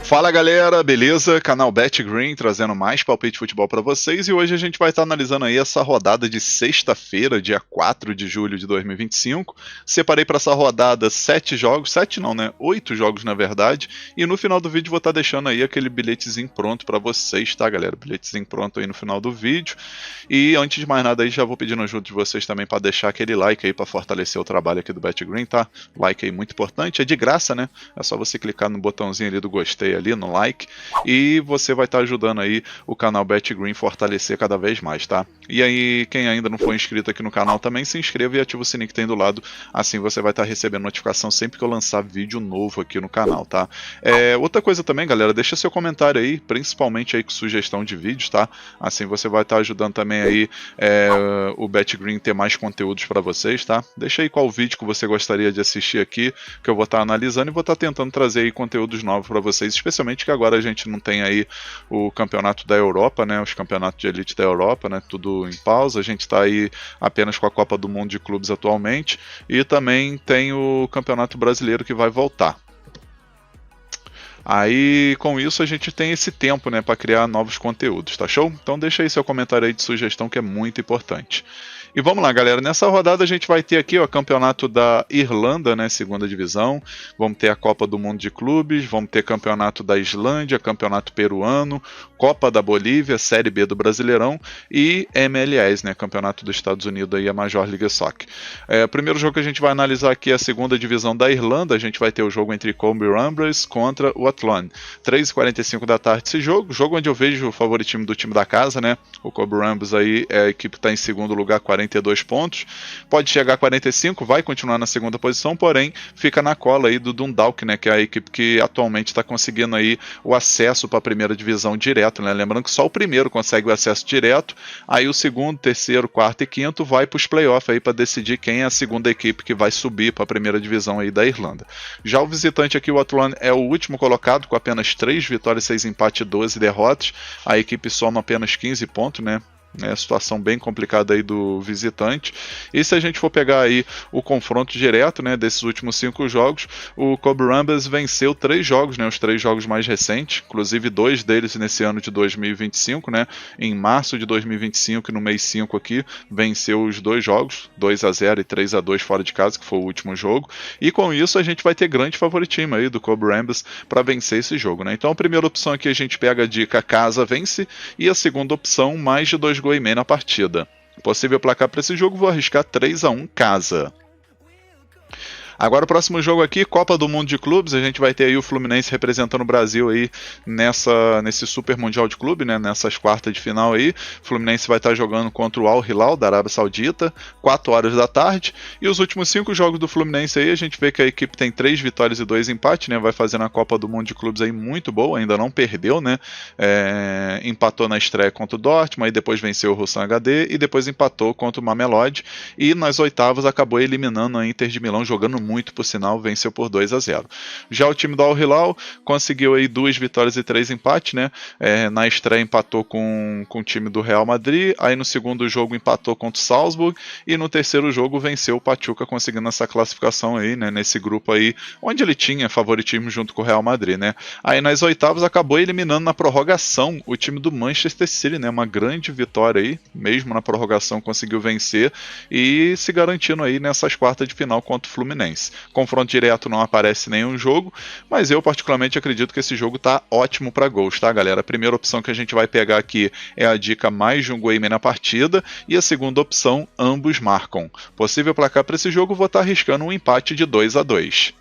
Fala galera, beleza? Canal BetGreen trazendo mais palpite de futebol para vocês, e hoje a gente vai estar analisando aí essa rodada de sexta-feira, dia 4 de julho de 2025. Separei para essa rodada 7 jogos, 7 não, né? 8 jogos na verdade, e no final do vídeo vou estar deixando aí aquele bilhetezinho pronto para vocês, tá galera? Bilhetezinho pronto aí no final do vídeo. E antes de mais nada aí, já vou pedindo ajuda de vocês também para deixar aquele like aí para fortalecer o trabalho aqui do BetGreen, tá? Like aí muito importante, é de graça, né? É só você clicar no botãozinho ali do gostei ali no like, e você vai estar ajudando aí o canal BetGreen fortalecer cada vez mais, tá? E aí, quem ainda não for inscrito aqui no canal também, se inscreva e ativa o sininho que tem do lado, assim você vai estar recebendo notificação sempre que eu lançar vídeo novo aqui no canal, tá? Outra coisa também, galera, deixa seu comentário aí, principalmente aí com sugestão de vídeos, tá? Assim você vai estar ajudando também aí o BetGreen ter mais conteúdos para vocês, tá? Deixa aí qual vídeo que você gostaria de assistir aqui, que eu vou estar analisando e vou estar tentando trazer aí conteúdos novos para vocês, especialmente que agora a gente não tem aí o campeonato da Europa, né, os campeonatos de elite da Europa, né, tudo em pausa, a gente está aí apenas com a Copa do Mundo de Clubes atualmente, e também tem o Campeonato Brasileiro que vai voltar. Aí, com isso, a gente tem esse tempo, né, para criar novos conteúdos, tá show? Então deixa aí seu comentário aí de sugestão, que é muito importante. E vamos lá, galera, nessa rodada a gente vai ter aqui o campeonato da Irlanda, né, segunda divisão, vamos ter a Copa do Mundo de Clubes, vamos ter campeonato da Islândia, campeonato peruano, Copa da Bolívia, Série B do Brasileirão e MLS, né, campeonato dos Estados Unidos aí, a Major League Soccer. O primeiro jogo que a gente vai analisar aqui é a segunda divisão da Irlanda, a gente vai ter o jogo entre Cobh Ramblers contra o Athlone. 3h45 da tarde esse jogo onde eu vejo o favoritismo do time da casa, né, o Cobh Ramblers aí, a equipe está em segundo lugar, 42 pontos, pode chegar a 45, vai continuar na segunda posição, porém fica na cola aí do Dundalk, né, que é a equipe que atualmente está conseguindo aí o acesso para a primeira divisão direto, né, lembrando que só o primeiro consegue o acesso direto, aí o segundo, terceiro, quarto e quinto vai para os playoffs aí para decidir quem é a segunda equipe que vai subir para a primeira divisão aí da Irlanda. Já o visitante aqui, o Athlone, é o último colocado com apenas 3 vitórias, 6 empates e 12 derrotas, a equipe soma apenas 15 pontos, né, situação bem complicada aí do visitante. E se a gente for pegar aí o confronto direto, né, desses últimos 5 jogos, o Cobh Ramblers venceu 3 jogos, né, os 3 jogos mais recentes, inclusive 2 deles nesse ano de 2025, né, em março de 2025 e no mês 5 aqui, venceu os 2 jogos, 2-0 e 3-2 fora de casa, que foi o último jogo, e com isso a gente vai ter grande favoritismo aí do Cobh Ramblers para vencer esse jogo, né. Então a primeira opção aqui a gente pega a dica casa vence, e a segunda opção mais de 2 gols e meio na partida. Possível placar para esse jogo, vou arriscar 3-1 casa. Agora o próximo jogo aqui, Copa do Mundo de Clubes, a gente vai ter aí o Fluminense representando o Brasil aí nesse Super Mundial de Clube, né, nessas quartas de final aí. O Fluminense vai estar jogando contra o Al Hilal da Arábia Saudita, 4 horas da tarde. E os últimos 5 jogos do Fluminense aí, a gente vê que a equipe tem 3 vitórias e 2 empates, né, vai fazendo a Copa do Mundo de Clubes aí muito boa, ainda não perdeu, né, empatou na estreia contra o Dortmund, aí depois venceu o Ruslan HD e depois empatou contra o Mamelodi, e nas oitavas acabou eliminando a Inter de Milão, jogando muito, por sinal, venceu por 2-0. Já o time do Al Hilal conseguiu aí 2 vitórias e 3 empates, né? Na estreia empatou com o time do Real Madrid, aí no segundo jogo empatou contra o Salzburg, e no terceiro jogo venceu o Pachuca, conseguindo essa classificação aí, né? Nesse grupo aí, onde ele tinha favoritismo junto com o Real Madrid, né? Aí nas oitavas acabou eliminando na prorrogação o time do Manchester City, né? Uma grande vitória aí, mesmo na prorrogação conseguiu vencer e se garantindo aí nessas quartas de final contra o Fluminense. Confronto direto não aparece nenhum jogo, mas eu particularmente acredito que esse jogo tá ótimo para gols, tá galera? A primeira opção que a gente vai pegar aqui é a dica mais de 1 gol e meio na partida, e a segunda opção, ambos marcam. Possível placar para esse jogo, vou estar arriscando um empate de 2-2.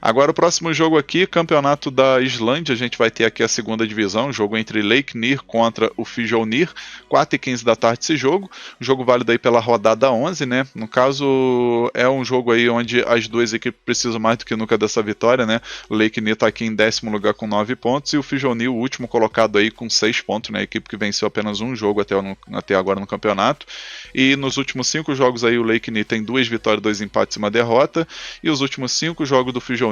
Agora o próximo jogo aqui, campeonato da Islândia, a gente vai ter aqui a segunda divisão, jogo entre Leiknir contra o Fjónir, 4h15 da tarde esse jogo, jogo válido aí pela rodada 11, né, no caso é um jogo aí onde as duas equipes precisam mais do que nunca dessa vitória, né, o Leiknir está aqui em 10º lugar com 9 pontos e o Fjónir o último colocado aí com 6 pontos, né, a equipe que venceu apenas um jogo até agora no campeonato, e nos últimos 5 jogos aí o Leiknir tem 2 vitórias, 2 empates e uma derrota, e os últimos 5 jogos do Fjónir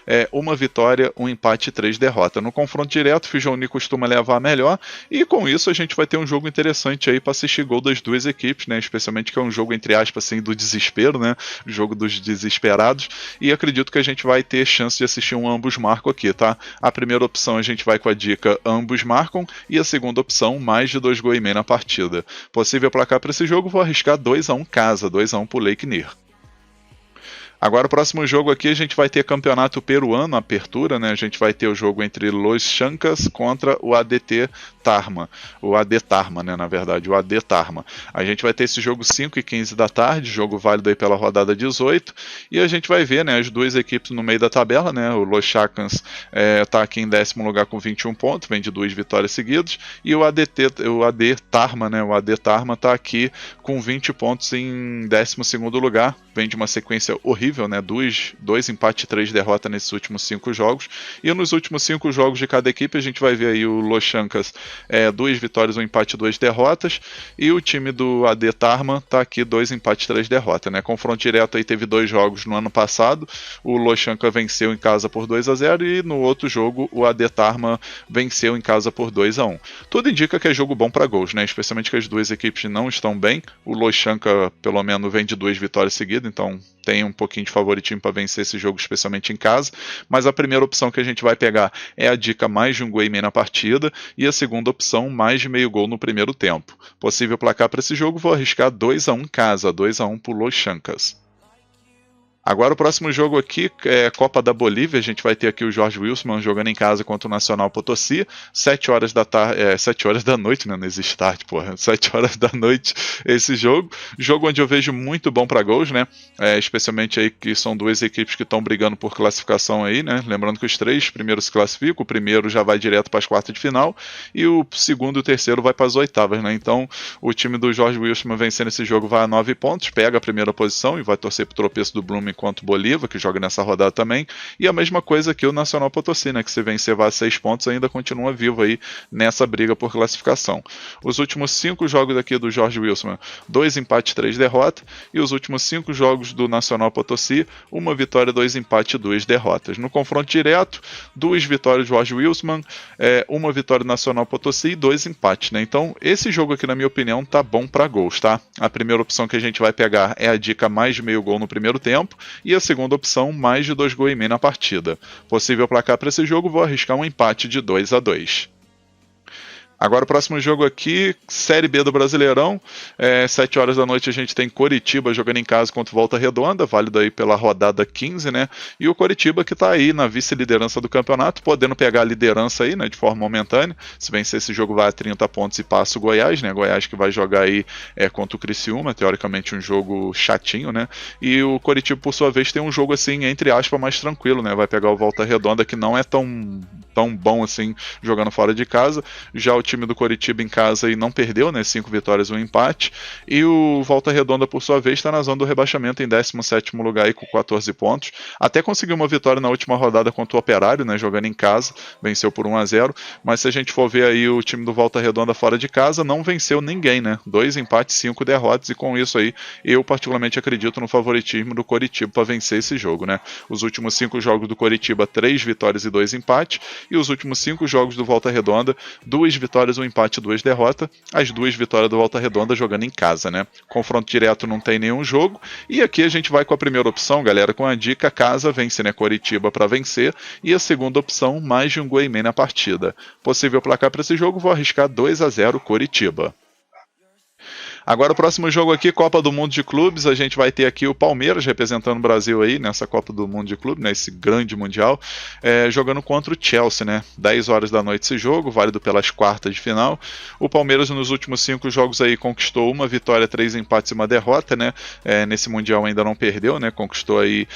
é 1 vitória, 1 empate e 3 derrotas. No confronto direto, o Fjónir costuma levar melhor, e com isso a gente vai ter um jogo interessante aí para assistir gol das duas equipes, né, especialmente que é um jogo entre aspas assim do desespero, né, jogo dos desesperados, e acredito que a gente vai ter chance de assistir um ambos marcam aqui, tá? A primeira opção a gente vai com a dica ambos marcam, e a segunda opção mais de 2 gols e meio na partida. Possível placar para esse jogo, vou arriscar 2-1 casa, 2-1 pro Leiknir. Agora o próximo jogo aqui a gente vai ter campeonato peruano, apertura, né? A gente vai ter o jogo entre Los Chancas contra o ADT Tarma. O AD Tarma, né? Na verdade, o AD Tarma. A gente vai ter esse jogo 5h15 da tarde, jogo válido aí pela rodada 18. E a gente vai ver, né? As duas equipes no meio da tabela, né? O Los Chancas tá aqui em 10º lugar com 21 pontos, vem de 2 vitórias seguidas. E o AD Tarma, né? O AD Tarma tá aqui com 20 pontos em 12º lugar, vem de uma sequência horrível, né? 2 empates e 3 derrotas nesses últimos 5 jogos. E nos últimos 5 jogos de cada equipe a gente vai ver aí o Los Chancas 2 vitórias, 1 empate e 2 derrotas. E o time do AD Tarma tá aqui 2 empates e 3 derrotas, né? Confronto direto aí teve 2 jogos no ano passado. O Los Chancas venceu em casa por 2-0 e no outro jogo o AD Tarma venceu em casa por 2-1. Tudo indica que é jogo bom para gols, né? Especialmente que as duas equipes não estão bem. O Los Chancas pelo menos vem de 2 vitórias seguidas, então tem um pouquinho de favoritismo para vencer esse jogo, especialmente em casa, mas a primeira opção que a gente vai pegar é a dica mais de 1 gol e meio na partida, e a segunda opção mais de meio gol no primeiro tempo. Possível placar para esse jogo, vou arriscar 2-1 casa, 2-1 pro Los Chancas. Agora o próximo jogo aqui é Copa da Bolívia, a gente vai ter aqui o Jorge Wilson jogando em casa contra o Nacional Potosí, 7 horas da tarde, 7 horas da noite, né? Não existe tarde, porra, 7 horas da noite esse jogo onde eu vejo muito bom para gols, né? Especialmente aí que são duas equipes que estão brigando por classificação aí, né? Lembrando que os 3 primeiros se classificam, o primeiro já vai direto para as quartas de final e o segundo e o terceiro vai para as oitavas, né? Então o time do Jorge Wilson vencendo esse jogo vai a 9 pontos, pega a primeira posição e vai torcer pro tropeço do Blooming contra o Bolívar, que joga nessa rodada também, e a mesma coisa que o Nacional Potosí, né, que se vencer vai a 6 pontos, ainda continua vivo aí nessa briga por classificação. Os últimos 5 jogos aqui do Jorge Wilson, 2 empates, 3 derrotas, e os últimos 5 jogos do Nacional Potosí, 1 vitória, 2 empates e 2 derrotas. No confronto direto, 2 vitórias do Jorge Wilson, 1 vitória do Nacional Potosí e 2 empates, né? Então, esse jogo aqui, na minha opinião, tá bom para gols, tá? A primeira opção que a gente vai pegar é a dica mais de meio gol no primeiro tempo, e a segunda opção, mais de 2 gols e meio na partida. Possível placar para esse jogo, vou arriscar um empate de 2-2. Agora o próximo jogo aqui, Série B do Brasileirão, 7 horas da noite a gente tem Coritiba jogando em casa contra o Volta Redonda, válido aí pela rodada 15, né? E o Coritiba que tá aí na vice-liderança do campeonato, podendo pegar a liderança aí, né, de forma momentânea. Se vencer esse jogo vai a 30 pontos e passa o Goiás, né? Goiás que vai jogar aí contra o Criciúma, teoricamente um jogo chatinho, né? E o Coritiba, por sua vez, tem um jogo assim, entre aspas, mais tranquilo, né? Vai pegar o Volta Redonda que não é tão bom assim jogando fora de casa. Já o time do Coritiba em casa e não perdeu, né? 5 vitórias e 1 empate. E o Volta Redonda, por sua vez, está na zona do rebaixamento em 17º lugar aí, com 14 pontos. Até conseguiu uma vitória na última rodada contra o Operário, né? Jogando em casa, venceu por 1-0. Mas se a gente for ver aí o time do Volta Redonda fora de casa, não venceu ninguém, né? 2 empates, 5 derrotas, e com isso aí eu particularmente acredito no favoritismo do Coritiba para vencer esse jogo, né? Os últimos 5 jogos do Coritiba, 3 vitórias e 2 empates. E os últimos 5 jogos do Volta Redonda, 2 vitórias, 1 empate e 2 derrotas. As 2 vitórias do Volta Redonda jogando em casa, né? Confronto direto não tem nenhum jogo. E aqui a gente vai com a primeira opção, galera, com a dica casa vence, né? Coritiba para vencer. E a segunda opção, mais de 1 gol e meio na partida. Possível placar para esse jogo, vou arriscar 2-0 Coritiba. Agora o próximo jogo aqui, Copa do Mundo de Clubes, a gente vai ter aqui o Palmeiras representando o Brasil aí nessa Copa do Mundo de Clubes, nesse grande mundial, jogando contra o Chelsea, né? 10 horas da noite esse jogo, válido pelas quartas de final. O Palmeiras nos últimos 5 jogos aí conquistou uma vitória, 3 empates e uma derrota, né? Nesse mundial ainda não perdeu, né? Conquistou aí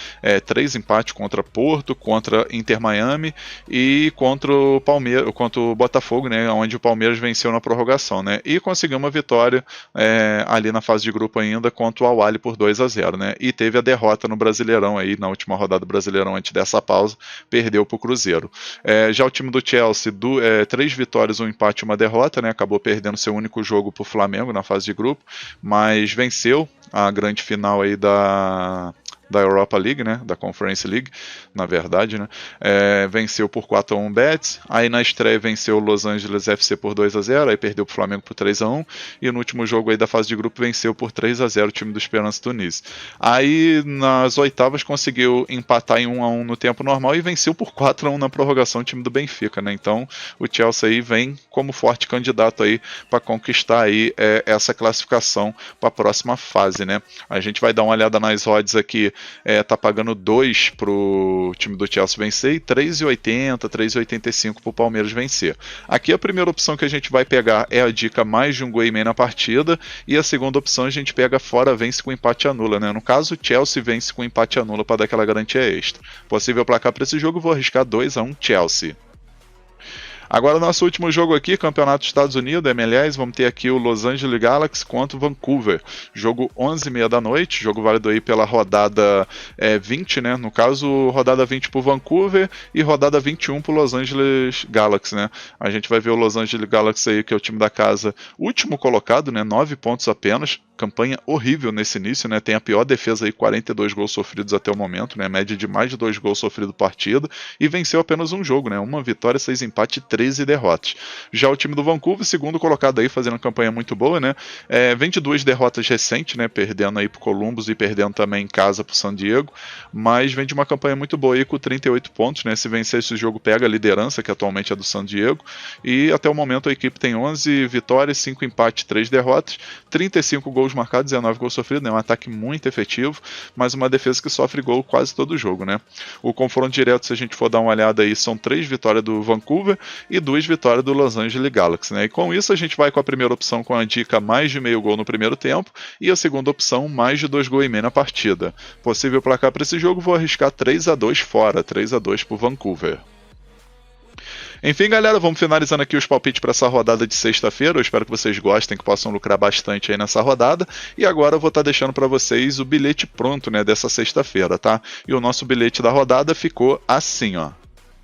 3 empates contra Porto, contra Inter Miami e contra o Palmeiras, contra o Botafogo, né? Onde o Palmeiras venceu na prorrogação, né? E conseguiu uma vitória ali na fase de grupo ainda contra o Al-Ahly por 2-0, né? E teve a derrota no Brasileirão aí, na última rodada do Brasileirão antes dessa pausa, perdeu para o Cruzeiro. Já o time do Chelsea, 3 vitórias, 1 empate e uma derrota, né? Acabou perdendo seu único jogo para o Flamengo na fase de grupo, mas venceu a grande final aí da Europa League, né, da Conference League, na verdade, né, venceu por 4-1 Betis, aí na estreia venceu o Los Angeles FC por 2-0, aí perdeu para o Flamengo por 3-1, e no último jogo aí da fase de grupo venceu por 3-0 o time do Esperance Tunis. Aí nas oitavas conseguiu empatar em 1-1 no tempo normal e venceu por 4-1 na prorrogação o time do Benfica, né, então o Chelsea aí vem como forte candidato aí para conquistar aí essa classificação para a próxima fase, né. A gente vai dar uma olhada nas odds aqui. Tá pagando 2 pro time do Chelsea vencer e 3,80, 3,85 pro Palmeiras vencer. Aqui a primeira opção que a gente vai pegar é a dica mais de um gol e meio na partida, e a segunda opção a gente pega fora vence com empate anula, né? No caso, o Chelsea vence com empate anula para dar aquela garantia extra. Possível placar para esse jogo, vou arriscar 2-1 Chelsea. Agora, nosso último jogo aqui, Campeonato dos Estados Unidos, MLS, vamos ter aqui o Los Angeles Galaxy contra o Vancouver. Jogo 11h30 da noite, jogo válido aí pela rodada 20, né? No caso, rodada 20 pro Vancouver e rodada 21 pro Los Angeles Galaxy, né? A gente vai ver o Los Angeles Galaxy aí, que é o time da casa, último colocado, né? 9 pontos apenas. Campanha horrível nesse início, né? Tem a pior defesa aí, 42 gols sofridos até o momento, né? Média de mais de 2 gols sofridos por partida, e venceu apenas um jogo, né? Uma vitória, 6 empates e 13 derrotas. Já o time do Vancouver, segundo colocado aí, fazendo uma campanha muito boa, né? Vem de 2 derrotas recentes, né? Perdendo aí pro Columbus e perdendo também em casa pro San Diego, mas vem de uma campanha muito boa aí com 38 pontos, né? Se vencer esse jogo, pega a liderança, que atualmente é do San Diego, e até o momento a equipe tem 11 vitórias, 5 empates, 3 derrotas, 35 gols marcados, 19 gols sofridos, né? Um ataque muito efetivo, mas uma defesa que sofre gol quase todo jogo, né? O confronto direto, se a gente for dar uma olhada aí, são 3 vitórias do Vancouver e 2 vitórias do Los Angeles Galaxy, né? E com isso a gente vai com a primeira opção com a dica mais de meio gol no primeiro tempo e a segunda opção mais de 2 gols e meio na partida. Possível placar para esse jogo, vou arriscar 3-2 fora, 3-2 pro Vancouver. Enfim, galera, vamos finalizando aqui os palpites para essa rodada de sexta-feira. Eu espero que vocês gostem, que possam lucrar bastante aí nessa rodada. E agora eu vou estar deixando para vocês o bilhete pronto, né, dessa sexta-feira, tá? E o nosso bilhete da rodada ficou assim, ó.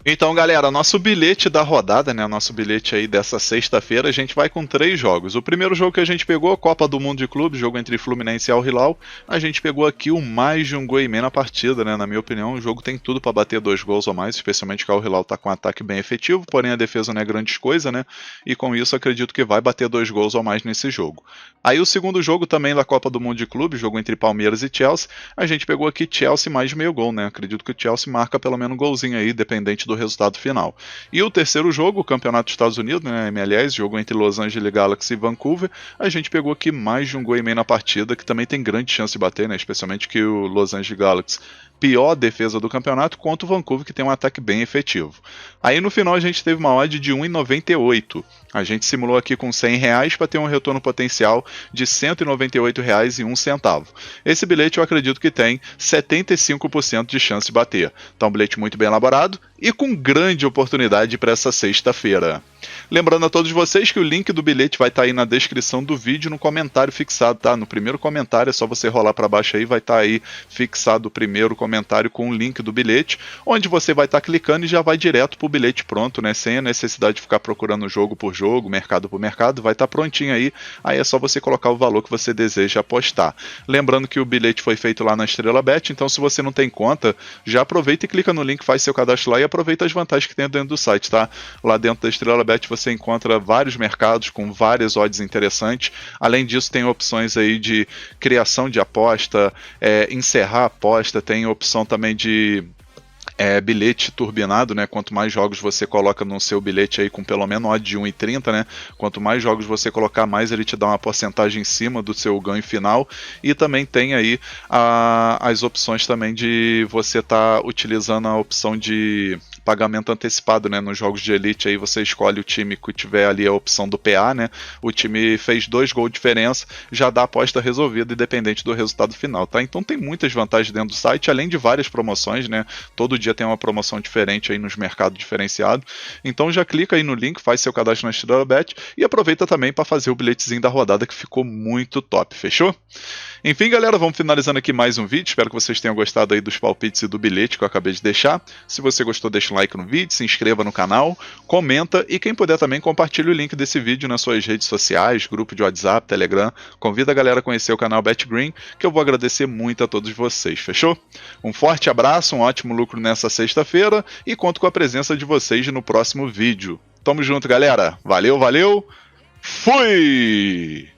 Então, galera, nosso bilhete da rodada, né, nosso bilhete aí dessa sexta-feira, a gente vai com 3 jogos. O primeiro jogo que a gente pegou, Copa do Mundo de Clubes, jogo entre Fluminense e Al Hilal, a gente pegou aqui o mais de um gol e meio na partida, né, na minha opinião, o jogo tem tudo para bater 2 gols ou mais, especialmente que o Al Hilal tá com um ataque bem efetivo, porém a defesa não é grande coisa, né, e com isso acredito que vai bater 2 gols ou mais nesse jogo. Aí o segundo jogo também da Copa do Mundo de Clubes, jogo entre Palmeiras e Chelsea, a gente pegou aqui Chelsea mais de meio gol, né, acredito que o Chelsea marca pelo menos um golzinho aí, dependente do resultado final. E o terceiro jogo, o Campeonato dos Estados Unidos, né, MLS, jogo entre Los Angeles Galaxy e Vancouver, a gente pegou aqui mais de um gol e meio na partida, que também tem grande chance de bater, né, especialmente que o Los Angeles Galaxy, pior defesa do campeonato, contra o Vancouver, que tem um ataque bem efetivo. Aí no final a gente teve uma odd de 1,98. A gente simulou aqui com R$100 para ter um retorno potencial de R$198,01. Esse bilhete eu acredito que tem 75% de chance de bater. Então, um bilhete muito bem elaborado e com grande oportunidade para essa sexta-feira. Lembrando a todos vocês que o link do bilhete vai estar aí na descrição do vídeo, no comentário fixado, tá? No primeiro comentário, é só você rolar para baixo aí, vai estar aí fixado o primeiro comentário com o link do bilhete, onde você vai estar clicando e já vai direto para o bilhete pronto, né? Sem a necessidade de ficar procurando jogo por jogo, mercado por mercado, vai estar prontinho aí é só você colocar o valor que você deseja apostar. Lembrando que o bilhete foi feito lá na Estrela Bet, então se você não tem conta, já aproveita e clica no link, faz seu cadastro lá e aproveita as vantagens que tem dentro do site, tá? Lá dentro da Estrela Bet você encontra vários mercados com várias odds interessantes. Além disso, tem opções aí de criação de aposta, encerrar a aposta, tem opção também de bilhete turbinado, né? Quanto mais jogos você coloca no seu bilhete aí com pelo menos odd de 1,30, né? Quanto mais jogos você colocar, mais ele te dá uma porcentagem em cima do seu ganho final. E também tem aí as opções também de você estar utilizando a opção de pagamento antecipado, né? Nos jogos de Elite aí você escolhe o time que tiver ali a opção do PA, né? O time fez 2 gols de diferença, já dá a aposta resolvida independente do resultado final, tá? Então tem muitas vantagens dentro do site, além de várias promoções, né? Todo dia tem uma promoção diferente aí nos mercados diferenciados. Então já clica aí no link, faz seu cadastro na StrellaBet e aproveita também para fazer o bilhetezinho da rodada que ficou muito top, fechou? Enfim, galera, vamos finalizando aqui mais um vídeo. Espero que vocês tenham gostado aí dos palpites e do bilhete que eu acabei de deixar. Se você gostou, deixa um like no vídeo, se inscreva no canal, comenta e quem puder também compartilhe o link desse vídeo nas suas redes sociais, grupo de WhatsApp, Telegram. Convida a galera a conhecer o canal BetGreen, que eu vou agradecer muito a todos vocês, fechou? Um forte abraço, um ótimo lucro nessa sexta-feira e conto com a presença de vocês no próximo vídeo. Tamo junto, galera. Valeu, valeu. Fui!